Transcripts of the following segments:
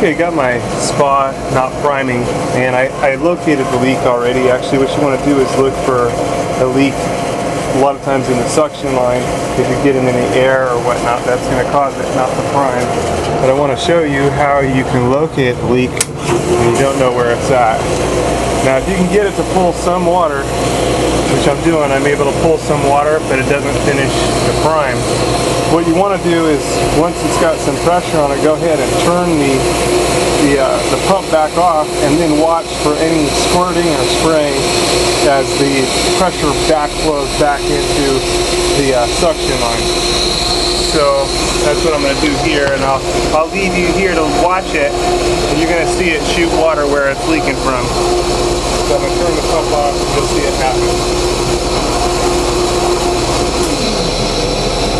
Okay, got my spa not priming, and I located the leak already. Actually, what you want to do is look for a leak a lot of times in the suction line. If you're getting any air or whatnot, that's going to cause it not to prime. But I want to show you how you can locate the leak when you don't know where it's at. Now, if you can get it to pull some water, which I'm doing, I'm able to pull some water, but it doesn't finish the prime. What you want to do is, once it's got some pressure on it, go ahead and turn the pump back off, and then watch for any squirting or spraying as the pressure backflows back into the suction line. So that's what I'm going to do here, and I'll leave you here to watch it, and you're going to see it shoot water where it's leaking from. So I'm going to turn the pump off, and you'll see it happen.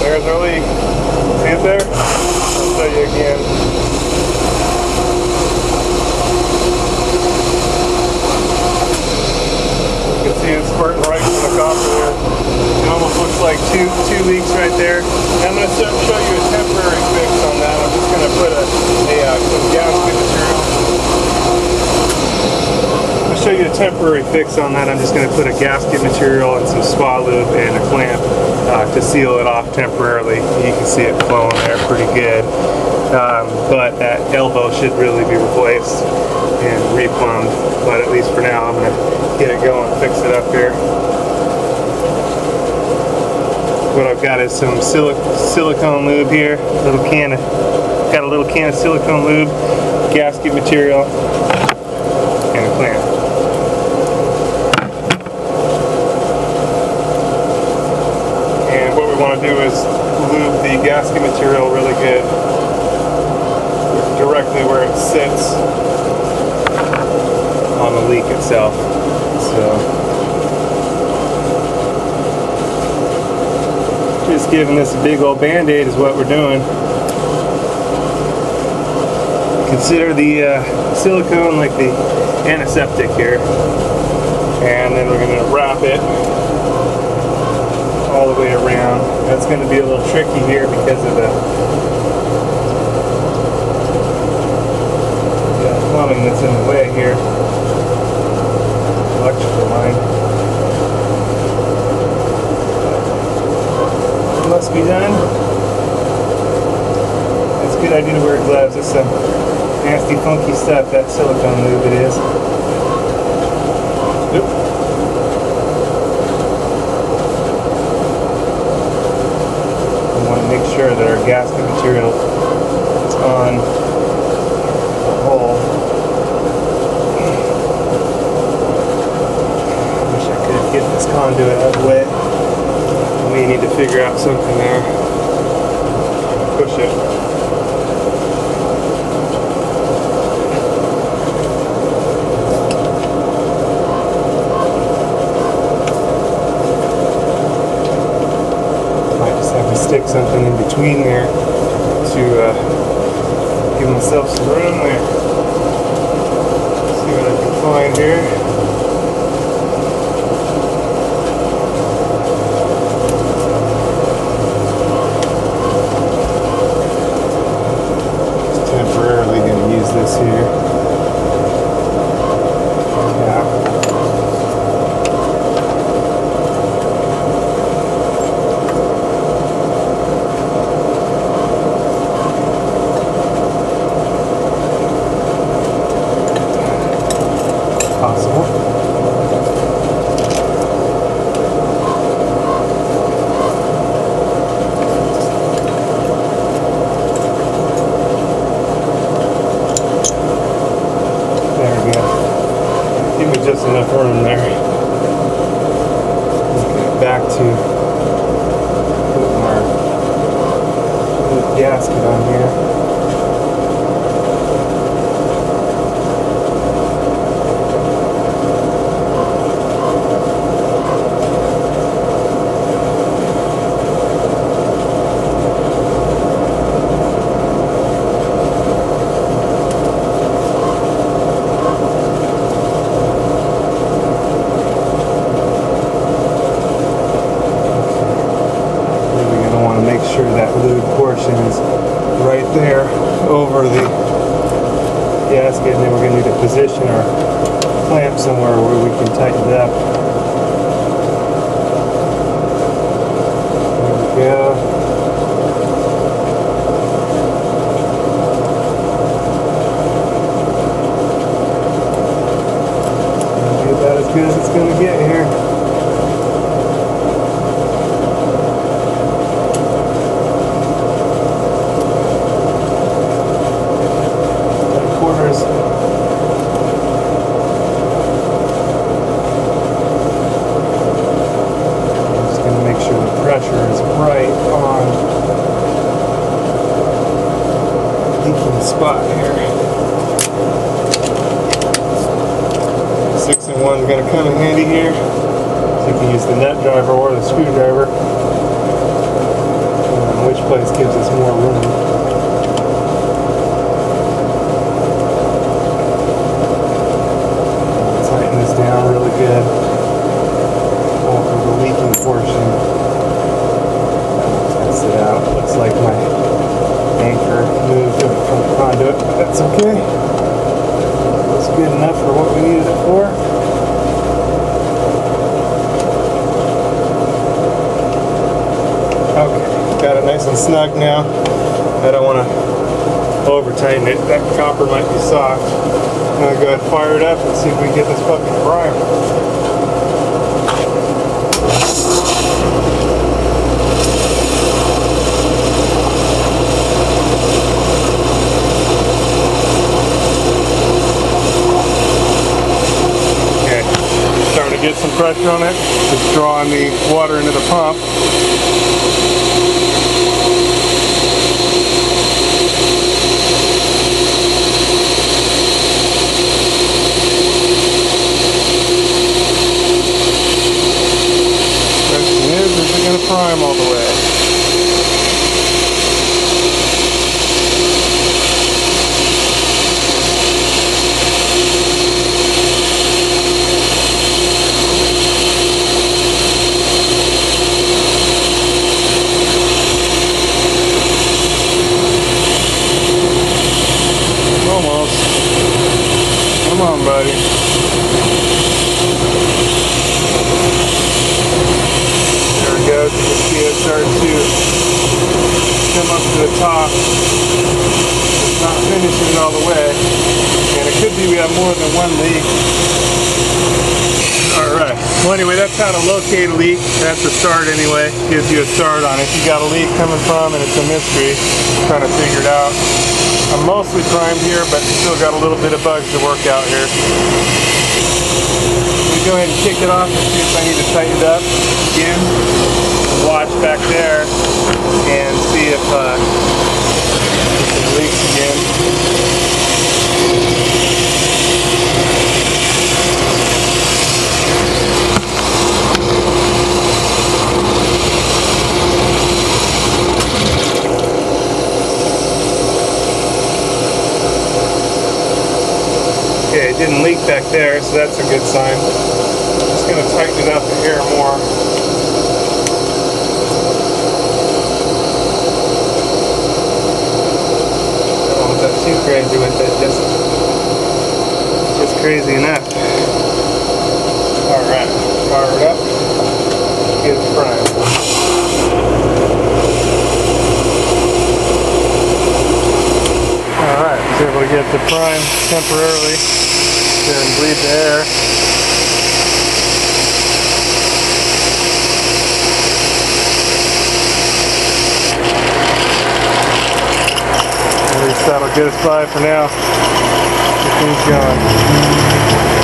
There's our leak. See it there? I'll show you again. You can see it squirting right from the copper there. It almost looks like two leaks right there. And I'm going to show you a temporary fix on that. I'm just going to put some gasket material. To show you a temporary fix on that, I'm just going to put a gasket material and some spa lube and a clamp to seal it off temporarily. You can see it flowing there pretty good, but that elbow should really be replaced and replumbed. But at least for now, I'm going to get it going, fix it up here. What I've got is some silicone lube here. Got a little can of silicone lube, gasket material, and a clamp. Do is lube the gasket material really good directly where it sits on the leak itself. So just giving this a big old band-aid is what we're doing. Consider the silicone like the antiseptic here, and then we're going to wrap it all the way around. That's going to be a little tricky here because of the plumbing that's in the way here. Electrical line. It must be done. It's a good idea to wear gloves. It's some nasty, funky stuff, that silicone lube it is. Oop. Make sure that our gasket material is on the hole. Wish I could get this conduit out of the way. We need to figure out something there. Push it. Stick something in between there to give myself some room there. See what I can find here. Just temporarily going to use this here. Possible. There we go. Give me just enough room there. Let's get back to putting our gasket on here. sure that lube portion is right there. gasket, and then we're going to need to position our clamp somewhere where we can tighten it up. There we go. About as good as it's going to get here. Quarters. I'm just going to make sure the pressure is right on the leaking spot here. 6 and 1 is going to come in handy here. So you can use the nut driver or the screwdriver. Which place gives us more room. Tighten this down really good. All for the leaking portion. Test it out. Looks like my anchor moved from the conduit, but that's okay. It's good enough for what we needed it for. Okay, got it nice and snug now. I don't want to over tighten it. That copper might be soft. I'm going to go ahead and fire it up and see if we can get this puppy primed. Get some pressure on it, just drawing the water into the pump. Question is it going to prime all the way? Almost. Come on, buddy. There we go. You can see it start to come up to the top. It's not finishing it all the way. And it could be we have more than one leak. Alright. Well, anyway, that's how to locate a leak. That's the start anyway. Gives you a start on it. If you got a leak coming from and it's a mystery, trying to figure it out. I'm mostly primed here, but still got a little bit of bugs to work out here. We go ahead and kick it off and see if I need to tighten it up again. Watch back there and see if it leaks again. Okay, it didn't leak back there, so that's a good sign. I'm just going to tighten it up here more. Don't want that too crazy with it, just crazy enough. Alright, fire it up, get it primed. Alright, I was able to get the prime temporarily. Go ahead and bleed the air. At least that'll get us by for now. Get things going.